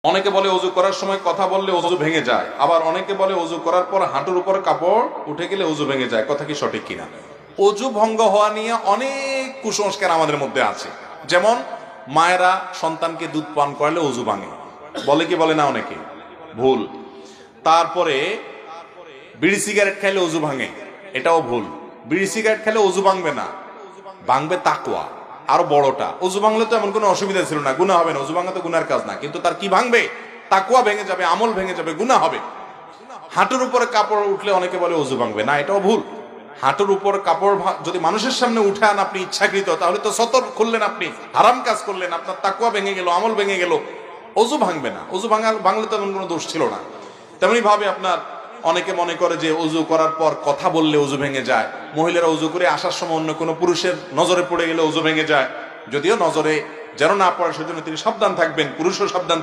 অনেকে বলে ওযু করার সময় কথা বললে ওযু ভেঙে যায়, আবার অনেকে বলে ওযু করার পর হাঁটুর উপর কাপড় উঠে গেলে ওযু ভেঙে যায়। কথা কি সঠিক কিনা? ওযু ভঙ্গ হওয়া নিয়ে অনেক কুসংস্কার আমাদের মধ্যে আছে। যেমন মায়েরা সন্তানকে দুধ পান করালে ওযু ভাঙে, বলে কি বলে না? অনেকে ভুল। তারপরে বিড়ি সিগারেট খাইলে ওযু ভাঙে, এটাও ভুল। বিড়ি সিগারেট খেলে ওযু ভাঙবে না, ভাঙবে তাকওয়া। আরো বড়টা, ওযু ভাঙলে তো এমন কোনো অসুবিধা ছিল না, গুনাহ হবে না। ওযু ভাঙা তো গুনার কাজ না, কিন্তু তার কি ভাঙবে? তাকওয়া ভেঙে যাবে, আমল ভেঙে যাবে, গুনাহ হবে। হাঁটুর উপরে কাপড় উঠলে অনেকে বলে ওযু ভাঙবে না, এটাও ভুল। হাঁটুর উপর কাপড় যদি মানুষের সামনে উঠান আপনি ইচ্ছাকৃত, তাহলে তো সতর খুললেন, আপনি হারাম কাজ করলেন, আপনার তাকওয়া ভেঙে গেল, আমল ভেঙে গেল। ওযু ভাঙবে না। ওযু ভাঙলে তো এমন কোনো দোষ ছিল না। তেমনি ভাবে আপনার অনেকে মনে করে যে ওযু করার পর কথা বললে ওযু ভেঙে যায়, মহিলারা ওযু করে আসার সময় অন্য কোনো পুরুষের নজরে পড়ে গেলে ওযু ভেঙে যায়। যদিও নজরে যেন না পড়ে সেজন্য তিনি সাবধান থাকবেন, পুরুষও সাবধান